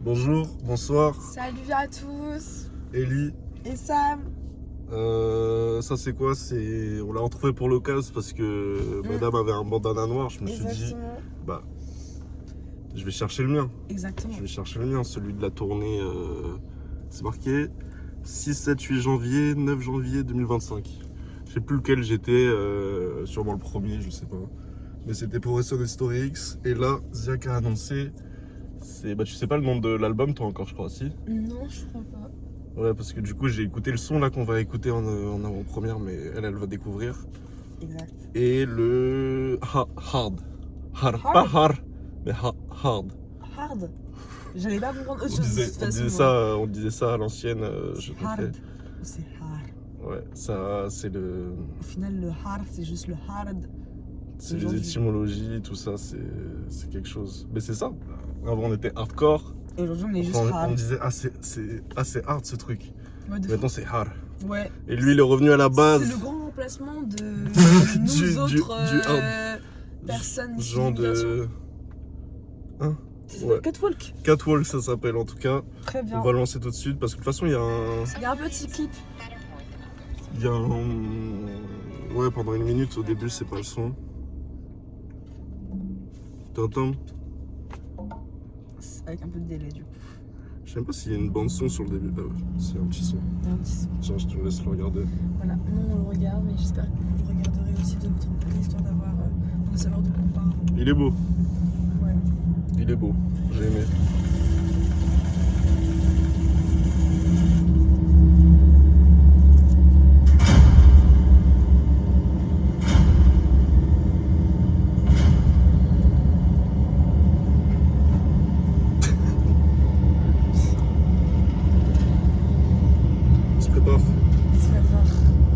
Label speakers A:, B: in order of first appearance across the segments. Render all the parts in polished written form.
A: Bonjour, bonsoir.
B: Salut à tous.
A: Ellie.
B: Et Sam.
A: Ça c'est quoi? On l'a retrouvé pour l'occasion parce que madame avait un bandana noir. Je me suis dit, je vais chercher le mien.
B: Exactement.
A: Je vais chercher le mien, celui de la tournée. C'est marqué 6, 7, 8 janvier, 9 janvier 2025. Je sais plus lequel j'étais, sûrement le premier, je sais pas. Mais c'était pour Progression Story X. Et là, Ziak a annoncé. Tu sais pas le nom de l'album, toi encore, je crois, si?
B: Non, je crois pas.
A: Ouais, parce que du coup, j'ai écouté le son là qu'on va écouter en avant-première, mais elle va découvrir.
B: Exact.
A: Et le hard. Pas hard, mais hard.
B: Hard. J'allais pas comprendre autre
A: On
B: chose.
A: disait ça à l'ancienne.
B: Hard. C'est hard.
A: Ouais, ça, c'est le.
B: Au final, le hard, c'est juste le hard.
A: C'est les étymologies, tout ça, c'est quelque chose. Mais c'est ça. Avant, on était hardcore.
B: Et aujourd'hui, on est juste hard.
A: On disait, c'est hard ce truc.
B: Ouais,
A: maintenant, c'est hard.
B: Ouais.
A: Et lui, il est revenu à la base.
B: C'est le grand remplacement de nous autres personnes.
A: Genre de. Hein?
B: Ouais. Catwalk.
A: Catwalk, ça s'appelle en tout cas.
B: Très bien.
A: On va le lancer tout de suite parce que de toute façon, il y a un
B: petit clip.
A: Il y a un. Ouais, pendant une minute, au début, c'est pas le son. T'entends?
B: Avec un peu de délai, du coup.
A: Je sais même pas s'il y a une bande son sur le début. Ah ouais, c'est un petit son.
B: Un petit son.
A: Tiens, je te laisse le regarder. Voilà,
B: nous on le regarde, mais j'espère que vous le regarderez aussi de votre côté, histoire de savoir de quoi on parle.
A: Il est beau.
B: Ouais.
A: Il est beau. J'ai aimé.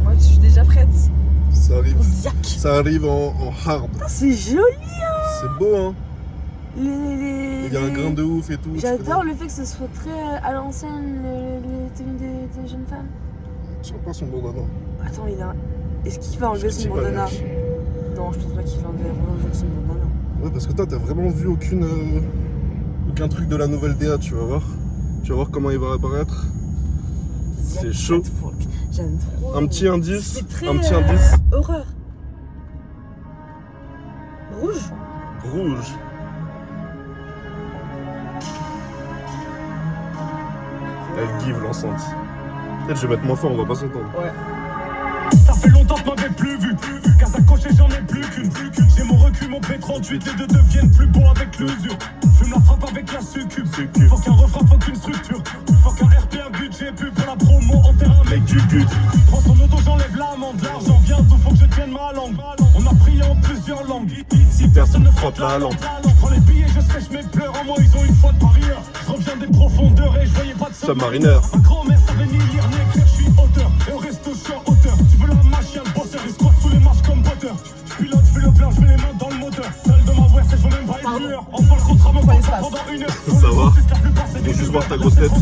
B: Moi, je suis déjà prête.
A: Ça arrive en hard.
B: C'est joli, hein.
A: C'est beau, hein.
B: Il
A: y a un grain de ouf et tout.
B: J'adore le fait que ce soit très à l'ancienne, les tenues des jeunes femmes.
A: Je sais pas son bandana.
B: Attends, est-ce qu'il va enlever son bandana? Non, je pense pas qu'il va enlever son bandana.
A: Ouais, parce que toi, t'as vraiment vu aucun truc de la nouvelle DA, tu vas voir. Tu vas voir comment il va apparaître. C'est chaud.
B: J'aime trop.
A: Un petit indice.
B: C'est très horreur. Rouge.
A: Elle give l'enceinte. Peut-être je vais mettre moins fort, on va pas s'entendre.
B: Ouais.
C: Ça fait longtemps que m'avais plus vu. Casse à cocher, j'en ai plus qu'une. J'ai mon recul, mon P38, les deux deviennent plus beaux avec l'usure. Fume la frappe avec la succube. Faut qu'un refrain, faut qu'une structure. Faut qu'un RP, un budget, plus pour la promo en terrain, mec du but. Prends son auto, j'enlève l'amende. L'argent vient d'où, faut que je tienne ma langue. On a prié en plusieurs langues. Ici, personne ne frotte la langue. Prends les billets, je sèche mes pleurs. En moi, ils ont une foi de parieur. Je reviens des profondeurs et je voyais pas de
A: submarineur.
C: Ma grand-mère savait ni lire ni écrire, je suis auteur. Et au resto, je suis auteur. Tu veux la machine, le bosseur, il squatte sous les marches comme Potter. Je pilote, je fais le plein, je mets les mains dans le moteur. Seul de ma voix, c'est je veux même pas être lueur. Enfin, le contrat me passe pendant une heure.
A: Ça va? Faut juste voir ta grosse tête.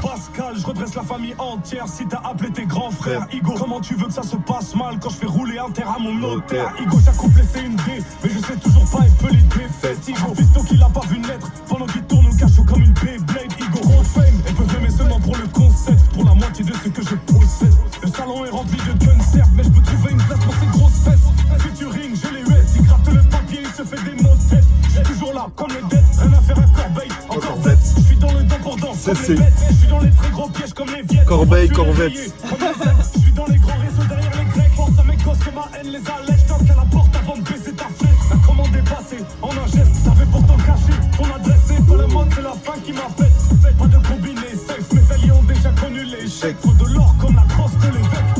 C: Pascal, je redresse la famille entière. Si t'as appelé tes grands frères, Igo, comment tu veux que ça se passe mal quand je fais rouler un terre à mon notaire? Igo, chaque couple c'est une D, mais je sais toujours pas épeler de défaite. Igo, Visto qui l'a pas vu naître, pendant qu'il tourne au cachot comme une Beyblade. Igo, gros fame, et peut m'aimer seulement pour le concept, pour la moitié de ce que je possède. Le salon est rempli de gun serve, mais je peux trouver une place pour ces grosses fesses. Featuring, je les huette, il gratte le papier, il se fait des mots de tête. Je suis toujours là, comme les dettes, rien à faire à Corbeil, encore bête. Je suis dans le dent pour danser, comme les bêtes. Je suis dans les très gros pièges comme les viettes.
A: Corbeil, Corvette.
C: Je suis dans les grands réseaux derrière les grecs. Pense à mes gosses que ma haine les allège. Toque à la porte avant de baisser ta fenêtre. La commande est passée, en un geste, t'avais pourtant caché ton adresse. C'est pas le mode, c'est la fin qui m'a faite. Pas de combiné, safe, mes alliés ont déjà connu l'échec. Faut de l'or comme la crosse de l'évêque.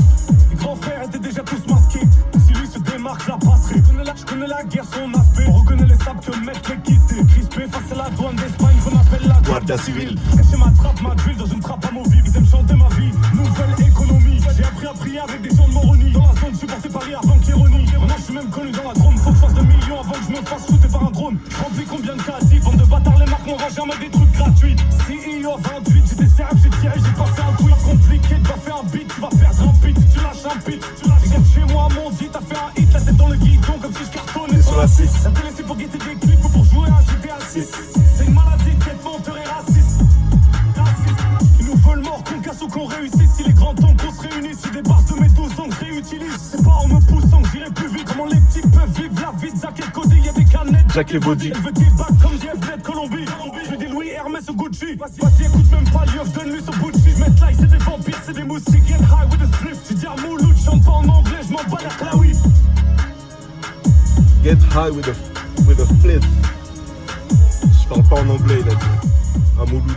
C: Les grands frères étaient déjà tous masqués. Si lui se démarque, la passerai. Je connais la guerre, son aspect. On reconnaît les sables que mettent les quittés. Crispé face à la douane d'Espagne qu'on appelle la Guardia Civile. Caché ma trappe, ma drill dans une trappe amovible. Ils aiment chanter ma vie, nouvelle économie. J'ai appris à prier avec des gens de Moroni. Dans la zone, je suis passé Paris avant qu'ironie. Maintenant, je suis même connu dans la drone. Faut que je fasse 2 millions avant que je me fasse shooter par un drone. Remplis combien de casiers, bande de bâtards, les marques m'envoient jamais des trucs gratuits. CEO 28, j'étais sérieux, j'ai tiré, j'ai pas fait un truc compliqué. Tu vas faire un beat, tu vas perdre un beat. Tu lâches un beat, les gars de chez moi m'ont dit, t'as fait un hit, la tête dans le guidon comme si je cartonnais sur la 6. La télé c'est pour guetter des clips ou pour jouer à GTA 6. C'est une maladie de tête menteuse. on réussit. Si les grands concours se réunissent, sur des bases de mes 12 ans que je réutilise. C'est pas en me poussant que j'irai plus vite. Comment les petits peuvent vivre la vie de Zach et Cody. Y'a des canettes,
A: Jack et Body.
C: elle veut des bacs comme JFZ Colombie. Je veux des Louis Hermès ou Gucci. Vas-y, écoute même pas l'œuf, donne-lui son bout de cheese. Mettre là, c'est des vampires, c'est des moustiques. Get high with a spliff. Tu dis à Mouloud, chante pas en anglais, je m'en bats la claoui.
A: Get high with a split. Je parle pas en anglais, il a dit. À Mouloud.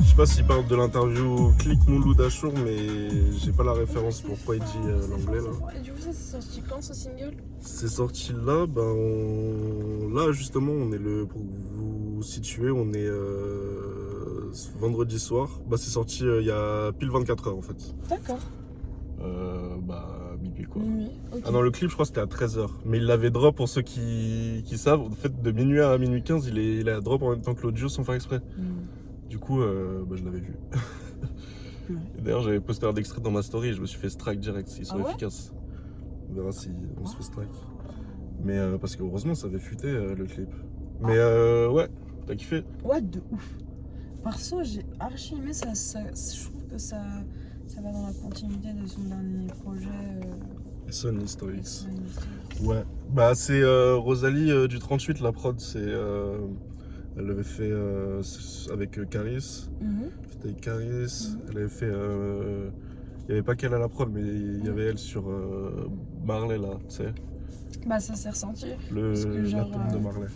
A: Je sais pas s'il parle de l'interview Click Mouloud Achour, mais j'ai pas la référence pourquoi il dit l'anglais là.
B: Et du coup, ça c'est sorti quand ce single?
A: C'est sorti là, là justement, on est pour vous situer, on est vendredi soir. C'est sorti il y a pile 24 heures en fait.
B: D'accord.
A: Bipé quoi.
B: Minuit, ok.
A: Ah non, le clip je crois c'était à 13h. Mais il l'avait drop pour ceux qui savent. En fait, de minuit à minuit 15, il a drop en même temps que l'audio sans faire exprès. Du coup, je l'avais vu. Et d'ailleurs, j'avais posté un extrait dans ma story et je me suis fait strike direct. Ils sont efficaces. On verra si on se fait strike. Mais parce que heureusement, ça avait fuité le clip. Mais ouais, t'as kiffé?
B: Ouais, de ouf. Perso, j'ai archi aimé ça. Je trouve que ça va dans la continuité de son dernier projet.
A: Son Historics.
B: Son Historics.
A: Ouais. C'est Rosalie du 38, la prod. Elle l'avait fait avec Caris. C'était avec Caris. Elle avait fait. Il n'y avait pas qu'elle à la prod, mais il y avait elle sur Marley là, tu sais.
B: Ça s'est ressenti.
A: La tombe de Marley.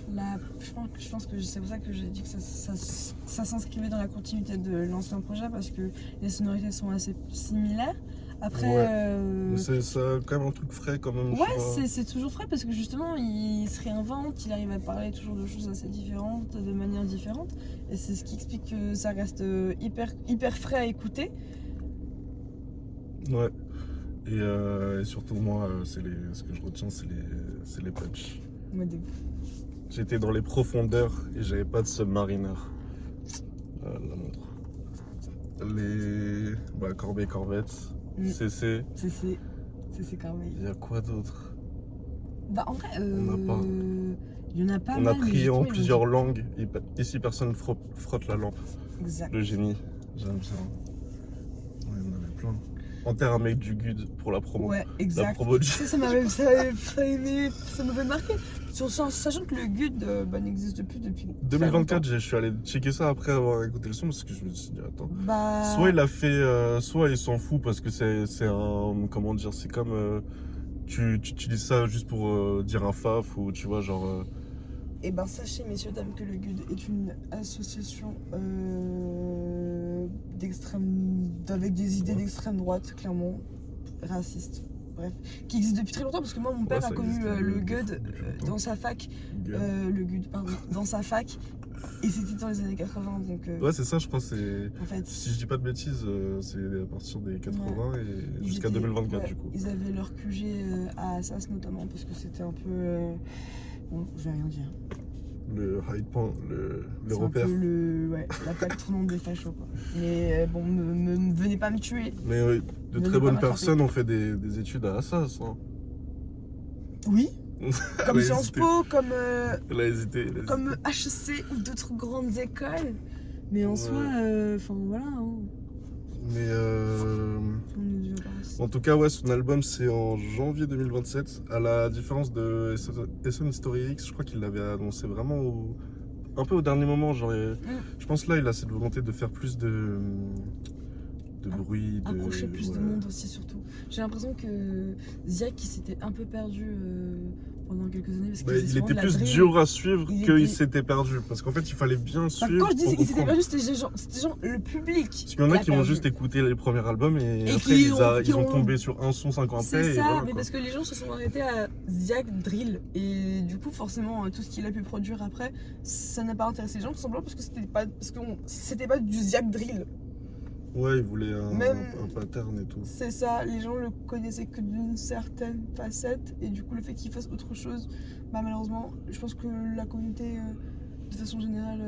B: Je pense que c'est pour ça que j'ai dit que ça s'inscrivait dans la continuité de l'ancien projet parce que les sonorités sont assez similaires. Après.
A: C'est quand même un truc frais quand même.
B: Ouais, c'est toujours frais parce que justement il se réinvente, il arrive à parler toujours de choses assez différentes, de manière différente. Et c'est ce qui explique que ça reste hyper frais à écouter.
A: Ouais. Et surtout moi, ce que je retiens, c'est les punchs.
B: Moi, des...
A: J'étais dans les profondeurs et j'avais pas de submariner. La montre. Corbeil Corvette, CC.
B: CC Corbeil.
A: Il y a quoi d'autre?
B: En vrai,
A: on n'a pas.
B: Il y en a pas
A: on
B: mal.
A: A prié en plusieurs langues. Ici, personne frotte la lampe.
B: Exact.
A: Le génie, j'aime ça. Ouais, on avait plein. Enterre un mec du GUD pour la promo.
B: Ouais, exact.
A: La promo du...
B: ça m'avait marqué. Sachant que le GUD n'existe plus depuis
A: 2024, je suis allé checker ça après avoir écouté le son parce que je me suis dit attends. Soit il a fait, soit il s'en fout parce que c'est un, comment dire, c'est comme tu utilises ça juste pour dire un faf ou tu vois genre.
B: Eh ben sachez messieurs dames que le GUD est une association avec des idées d'extrême droite, clairement raciste. Bref, qui existe depuis très longtemps parce que moi mon père a connu le GUD dans sa fac, dans sa fac, et c'était dans les années 80 donc.
A: Ouais c'est ça je crois c'est.
B: En fait,
A: si je dis pas de bêtises c'est à partir des 80 et jusqu'à 2024 du coup.
B: Ils avaient leur QG à Assas notamment parce que c'était un peu. Bon, je vais rien dire.
A: Le high point, le repère.
B: La plaque tournante des fachos quoi. Mais bon, venez pas me tuer.
A: Mais de très bonnes personnes ont fait des études à Assas. Hein.
B: Oui. Comme Sciences Po, comme.
A: Elle a hésité.
B: Comme HEC ou d'autres grandes écoles. Mais en soi, voilà. Hein.
A: Mais en tout cas, ouais, son album c'est en janvier 2027. À la différence de Son Historics, je crois qu'il l'avait annoncé vraiment un peu au dernier moment. Genre, je pense là, il a cette volonté de faire plus de bruit.
B: Approcher plus de monde aussi, surtout. J'ai l'impression que Ziak qui s'était un peu perdu pendant quelques années. Parce
A: il était plus dur à suivre qu'il s'était perdu. Parce qu'en fait, il fallait bien suivre.
B: Quand je disais qu'il s'était perdu, c'était genre le public.
A: Parce qu'il y en a qui ont juste écouté les premiers albums et après ils ont tombé sur un son 50 p.
B: C'est ça, mais parce que les gens se sont arrêtés à Ziak Drill. Et du coup, forcément, tout ce qu'il a pu produire après, ça n'a pas intéressé les gens, tout simplement parce que c'était pas du Ziak Drill.
A: Ouais, il voulait un pattern et tout.
B: C'est ça, les gens le connaissaient que d'une certaine facette et du coup le fait qu'il fasse autre chose, malheureusement, je pense que la communauté de façon générale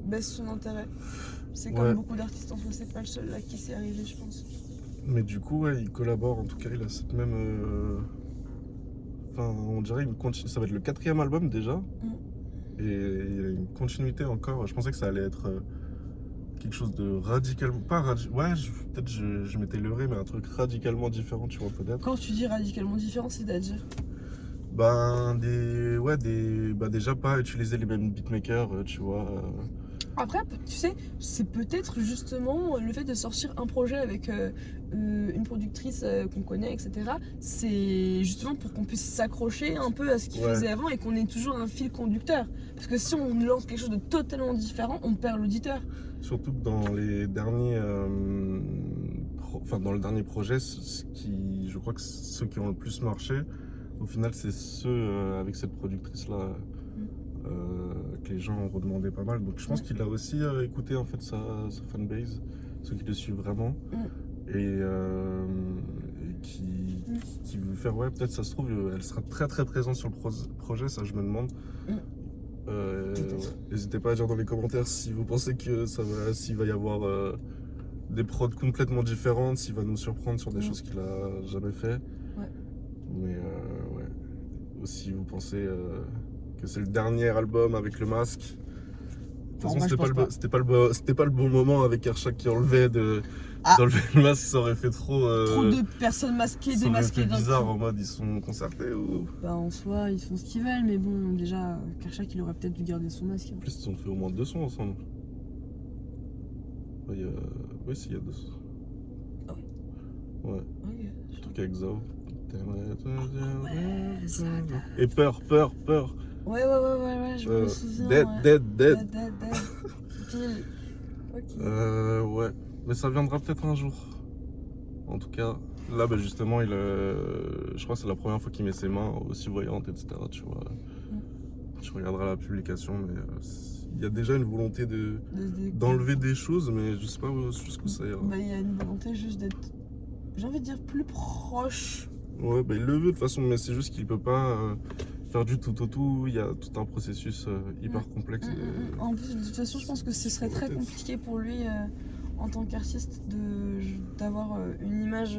B: baisse son intérêt. C'est comme beaucoup d'artistes en soi, c'est pas le seul là qui s'est arrivé, je pense.
A: Mais du coup, ouais, il collabore, en tout cas, il a cette même. Enfin, on dirait ça va être le 4e album déjà. Et il y a une continuité encore. Je pensais que ça allait être quelque chose de radicalement, peut-être je m'étais leurré, mais un truc radicalement différent, tu vois, peut-être.
B: Quand tu dis radicalement différent, c'est-à-dire?
A: Déjà pas utiliser les mêmes beatmakers, tu vois.
B: Après, tu sais, c'est peut-être justement le fait de sortir un projet avec une productrice qu'on connaît, etc. C'est justement pour qu'on puisse s'accrocher un peu à ce qu'il
A: Ouais.
B: faisait avant et qu'on ait toujours un fil conducteur. Parce que si on lance quelque chose de totalement différent, on perd l'auditeur.
A: Surtout que dans les derniers, dans le dernier projet, je crois que ceux qui ont le plus marché, au final, c'est ceux avec cette productrice-là que les gens ont redemandé pas mal. Donc je pense qu'il a aussi écouté en fait sa fanbase, ceux qui le suivent vraiment, et qui veut faire, ouais, peut-être ça se trouve, elle sera très très présente sur le projet, ça je me demande. N'hésitez pas à dire dans les commentaires si vous pensez que s'il va y avoir des prods complètement différentes, s'il va nous surprendre sur des choses qu'il a jamais fait.
B: Ouais.
A: Mais ouais. Aussi, vous pensez que c'est le dernier album avec le masque. De toute façon, c'était pas le bon moment avec Kershak qui enlevait d'enlever le masque, ça aurait fait trop
B: de personnes masquées,
A: ça aurait
B: démasquées
A: fait
B: d'un
A: bizarre
B: coup.
A: en mode ils sont concertés ou.
B: Bah en soi, ils font ce qu'ils veulent, mais bon, déjà, Kershak, il aurait peut-être dû garder son masque.
A: En plus, ils ont fait au moins 2 sons ensemble. Oui, s'il y a 2 sons.
B: Ah
A: ouais? Ouais.
B: Ok.
A: Un truc avec Zao.
B: Ouais, ça.
A: Et peur.
B: Ouais, je me souviens.
A: Dead.
B: Dead. Pile. Ok.
A: Ouais, mais ça viendra peut-être un jour. En tout cas, là, justement, je crois que c'est la première fois qu'il met ses mains aussi voyantes, etc. Tu vois. Tu regarderas la publication, mais il y a déjà une volonté d'enlever des choses, mais je sais pas jusqu'où ça ira.
B: Bah, il y a une volonté juste d'être, j'ai envie de dire, plus proche.
A: Ouais, il le veut de toute façon, mais c'est juste qu'il peut pas faire du tout au tout. Il y a tout un processus hyper complexe.
B: En plus, de toute façon, je pense que ce serait très compliqué pour lui en tant qu'artiste d'avoir une image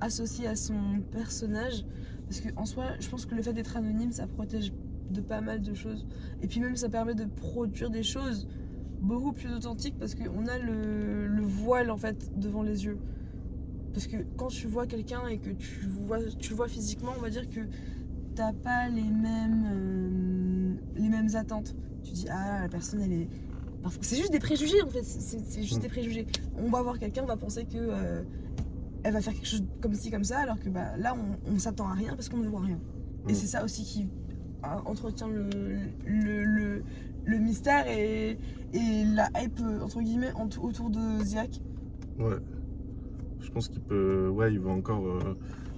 B: associée à son personnage. Parce qu'en soi, je pense que le fait d'être anonyme, ça protège de pas mal de choses. Et puis même, ça permet de produire des choses beaucoup plus authentiques parce qu'on a le voile en fait devant les yeux. Parce que quand tu vois quelqu'un et que tu le vois physiquement, on va dire que t'as pas les mêmes attentes. Tu dis, ah, la personne, elle est... Parfois, c'est juste des préjugés, en fait. C'est juste des préjugés. On va voir quelqu'un, on va penser que elle va faire quelque chose comme ci, comme ça, alors que là, on s'attend à rien parce qu'on ne voit rien. Et c'est ça aussi qui entretient le mystère et la hype, entre guillemets, autour de Ziak.
A: Ouais. Je pense qu'il peut... Ouais, il va encore...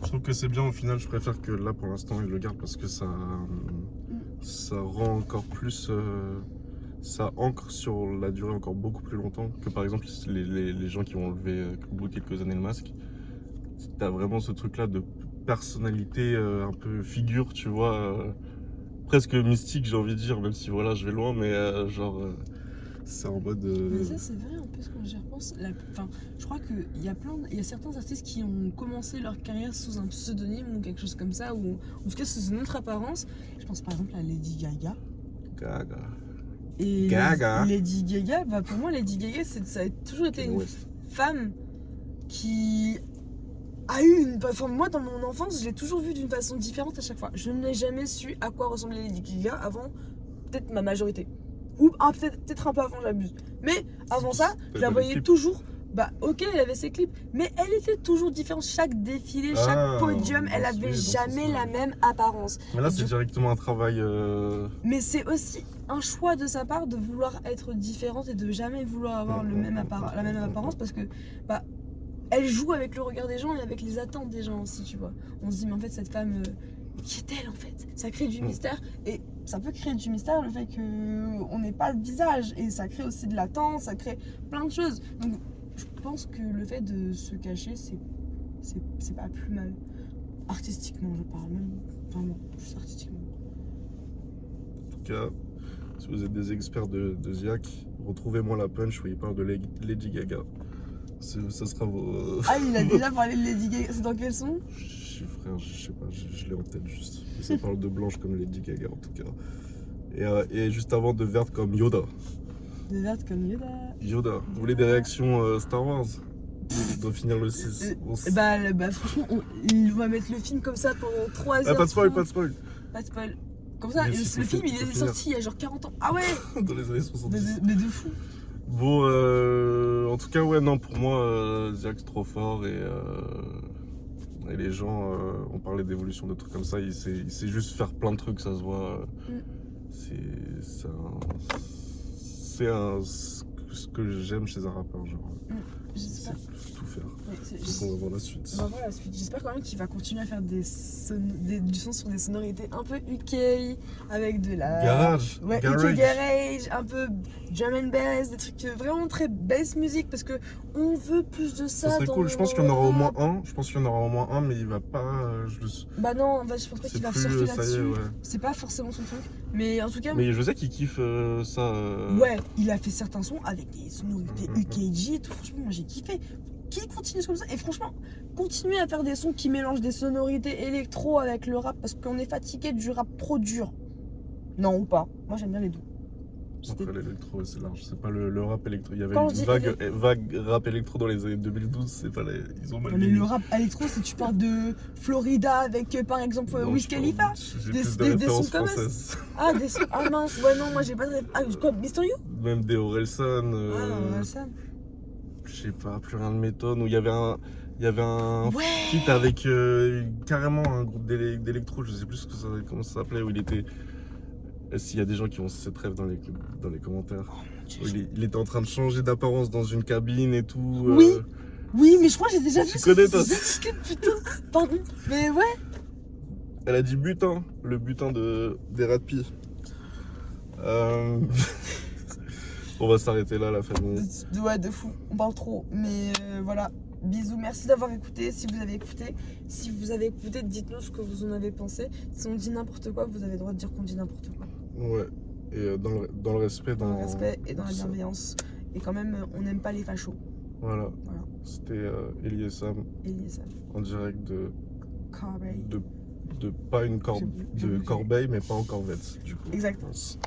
A: Je trouve que c'est bien au final, je préfère que là pour l'instant il le garde parce que ça rend encore plus... ça ancre sur la durée encore beaucoup plus longtemps que par exemple les gens qui ont enlevé au bout de quelques années le masque. T'as vraiment ce truc là de personnalité un peu figure, tu vois, presque mystique j'ai envie de dire, même si voilà je vais loin, mais c'est en mode...
B: Mais ça c'est vrai en plus quand j'y repense. Je crois qu'il y a certains artistes qui ont commencé leur carrière sous un pseudonyme ou quelque chose comme ça, ou en tout cas sous une autre apparence. Je pense par exemple à Lady Gaga. Et Lady Gaga, pour moi Lady Gaga ça a toujours été une femme qui a eu moi dans mon enfance je l'ai toujours vue d'une façon différente à chaque fois. Je n'ai jamais su à quoi ressemblait Lady Gaga avant peut-être ma majorité. Ou peut-être un peu avant, j'abuse. Mais avant ça, je la voyais toujours. Ok, elle avait ses clips, mais elle était toujours différente. Chaque défilé, chaque podium, elle avait jamais la même apparence.
A: Mais là, c'est directement un travail.
B: Mais c'est aussi un choix de sa part de vouloir être différente et de jamais vouloir avoir la même apparence parce que elle joue avec le regard des gens et avec les attentes des gens aussi, tu vois. On se dit, mais en fait, cette femme. Qui est-elle en fait? Ça crée du mystère et ça peut créer du mystère le fait qu'on n'ait pas le visage et ça crée aussi de l'attente, ça crée plein de choses. Donc je pense que le fait de se cacher c'est pas plus mal. Artistiquement je parle même, vraiment, juste artistiquement.
A: En tout cas, si vous êtes des experts de Ziak, retrouvez-moi la punch où il parle de Lady Gaga. Ça sera vos...
B: Ah il a déjà parlé de Lady Gaga, c'est dans quel son?
A: Frère, je sais pas, je l'ai en tête juste. Et ça parle de blanche comme Lady Gaga en tout cas. Et juste avant de verte comme Yoda.
B: De verte comme Yoda.
A: Yoda. Vous voulez des réactions Star Wars? On doit finir le 6.
B: Bah franchement, on va mettre le film comme ça pendant 3 heures.
A: Pas de spoil,
B: sans-
A: pas de spoil.
B: Pas de spoil. Comme ça,
A: Mais
B: le
A: si, faut
B: film il
A: finir.
B: est sorti il y a genre 40 ans. Ah ouais.
A: Dans les années 70.
B: Mais de fou.
A: Bon, en tout cas, ouais, non, pour moi, Ziak, trop fort et les gens ont parlé d'évolution, de trucs comme ça. Il sait juste faire plein de trucs, ça se voit. C'est ce que j'aime chez un rappeur, genre. Il sait
B: J'espère.
A: tout faire.
B: Ouais,
A: Donc on va voir la suite.
B: On va voir la suite. J'espère quand même qu'il va continuer à faire du son sur des sonorités un peu UK, avec de la.
A: Garage.
B: Ouais, UK Garage, un peu drum and bass, des trucs vraiment très bass music parce que on veut plus de ça.
A: Ça serait
B: dans
A: cool. Je pense qu'il y en
B: le
A: aura au moins
B: rap.
A: un. Je pense qu'il y en aura au moins un, mais il va pas.
B: Bah non, en fait, je pense pas
A: C'est
B: qu'il va
A: plus,
B: surfer
A: ça y est,
B: là-dessus.
A: ouais.
B: C'est pas forcément son truc. Mais en tout cas.
A: Mais je sais qu'il kiffe ça.
B: Ouais, il a fait certains sons avec des sonorités UKG et tout. Franchement, moi j'ai kiffé. Qui continue comme ça? Et franchement, continuer à faire des sons qui mélangent des sonorités électro avec le rap parce qu'on est fatigué du rap trop dur. Non, ou pas. Moi j'aime bien les deux. C'était-
A: Après l'électro, c'est large. C'est pas le rap électro. Il y avait
B: Quand
A: une
B: je dis
A: vague rap électro dans les années 2012. C'est pas ils ont mal
B: Non, mais
A: vieilli.
B: le rap électro, si tu parles de Florida avec par exemple
A: Non,
B: Wiz
A: je
B: Khalifa.
A: parle- J'ai
B: Des-
A: plus
B: des-
A: de
B: des sons
A: références
B: comme ça.
A: françaises.
B: Ah, des sons. Ah mince, ouais, non, moi j'ai pas de. Ah, quoi, Mister You?
A: Même des Orelsan.
B: Ah, non, ça.
A: Je sais pas, plus rien de m'étonne. Où il y avait un
B: Ouais!
A: feat avec carrément un groupe d'électro. Je sais plus comment ça s'appelait. Où il était. S'il y a des gens qui ont cette rêve dans les commentaires. Où il était en train de changer d'apparence dans une cabine et tout.
B: Oui. Oui, mais je crois que j'ai déjà vu
A: Tu
B: ce
A: connais, toi?
B: putain, pardon. Mais ouais.
A: Elle a dit butin, le butin des Ratpi. On va s'arrêter là, la famille.
B: Ouais, de fou. On parle trop. Mais voilà. Bisous. Merci d'avoir écouté. Si vous avez écouté. Si vous avez écouté, dites-nous ce que vous en avez pensé. Si on dit n'importe quoi, vous avez le droit de dire qu'on dit n'importe quoi.
A: Ouais. Et dans le respect.
B: Dans le respect et dans la
A: tout ça.
B: bienveillance. Et quand même, on n'aime pas les fachos.
A: Voilà.
B: Voilà.
A: C'était Elie et Sam
B: Et ça.
A: en direct de
B: Corbeil.
A: pas une
B: J'ai oublié.
A: Corbeil, mais pas en Corvette, du coup.
B: Exact.
A: Mince.